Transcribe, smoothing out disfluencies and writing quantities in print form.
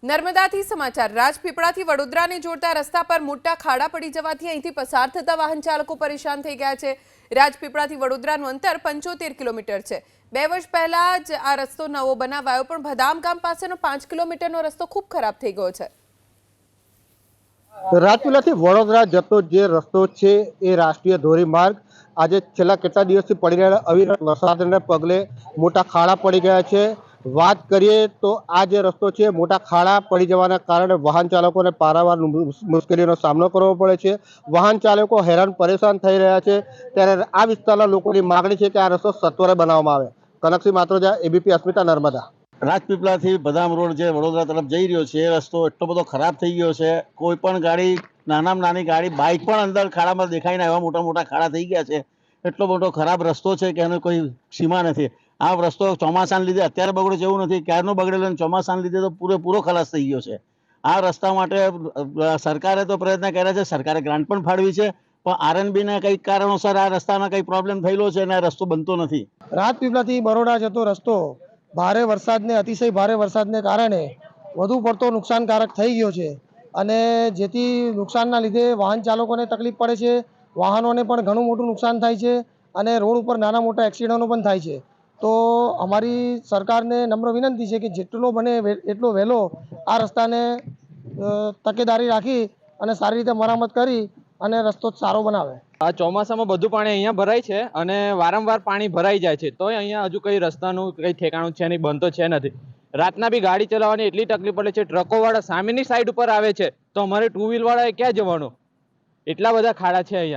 નર્મદાથી સમાચાર રાજપીપળાથી વડોદરાને જોડતા રસ્તા પર મોટા ખાડા પડી જવાથી અહીંથી પસાર થતા વાહન ચાલકો પરેશાન થઈ ગયા છે। રાજપીપળાથી વડોદરાનું અંતર 75 કિલોમીટર છે। 2 વર્ષ પહેલા જ આ રસ્તો નવો બનાવાયો પણ ભદામ ગામ પાસેનો 5 કિલોમીટરનો રસ્તો ખૂબ ખરાબ થઈ ગયો છે। રાજપીપળાથી વડોદરા જતો જે રસ્તો છે એ રાષ્ટ્રીય ધોરીમાર્ગ આજે છેલ્લા કેટલા દિવસથી પડી રહેલા અવિરત વરસાદને પગલે મોટા ખાડા પડી ગયા છે। વાત કરીએ તો આ જે રસ્તો છે મોટા ખાડા પડી જવાના કારણે વાહન ચાલકોને પારાવાર મુશ્કેલીનો સામનો કરવો પડે છે। વાહન ચાલકો હેરાન પરેશાન થઈ રહ્યા છે ત્યારે આ વિસ્તારના લોકોની માગણી છે કે આ રસ્તો સત્વરે બનાવવામાં આવે। કનકસિંહ માત્રોજા, એબીપી અસ્મિતા, નર્મદા। રાજપીપળાથી બદામ રોડ જે વડોદરા તરફ જઈ રહ્યો છે એ રસ્તો એટલો બધો ખરાબ થઈ ગયો છે। કોઈ પણ ગાડી, નાનામાં નાની ગાડી, બાઇક પણ અંદર ખાડામાં દેખાય ના એવા મોટા મોટા ખાડા થઈ ગયા છે। એટલો મોટો ખરાબ રસ્તો છે કે એનો કોઈ સીમા નથી। આ રસ્તો ચોમાસાને લીધે અત્યારે બગડે જેવું નથી, ક્યારનો બગડેલો, અને ચોમાસાને લીધે તો પૂરેપૂરો ખલાસ થઈ ગયો છે। આ રસ્તા માટે સરકારે તો પ્રયત્ન કર્યા છે, સરકારે ગ્રાન્ટ પણ ફાળવી છે, પણ આરએનબીના કંઈક કારણોસર આ રસ્તામાં કંઈક પ્રોબ્લેમ થયેલો છે અને આ રસ્તો બનતો નથી। રાજપીપળાથી બરોડા જતો રસ્તો ભારે વરસાદને, અતિશય ભારે વરસાદને કારણે વધુ પડતો નુકસાનકારક થઈ ગયો છે અને જેથી નુકસાનના લીધે વાહન ચાલકોને તકલીફ પડે છે, વાહનોને પણ ઘણું મોટું નુકસાન થાય છે અને રોડ ઉપર નાના મોટા એક્સિડન્ટો પણ થાય છે। તો અમારી સરકારને નમ્ર વિનંતી છે કે જેટલો બને એટલો વહેલો આ રસ્તાને તકેદારી રાખી અને સારી રીતે મરામત કરી અને રસ્તો સારો બનાવે। આ ચોમાસામાં બધું પાણી અહીંયા ભરાય છે અને વારંવાર પાણી ભરાઈ જાય છે, તોય અહીંયા હજુ કઈ રસ્તાનું કઈ ઠેકાણું છે નહીં, બંધ તો છે નથી। રાતના બી ગાડી ચલાવવાની એટલી તકલીફ પડે છે, ટ્રકો વાળા સામેની સાઈડ ઉપર આવે છે તો અમારે ટુ વ્હીલ વાળાએ ક્યાં જવાનું? એટલા બધા ખાડા છે અહીંયા।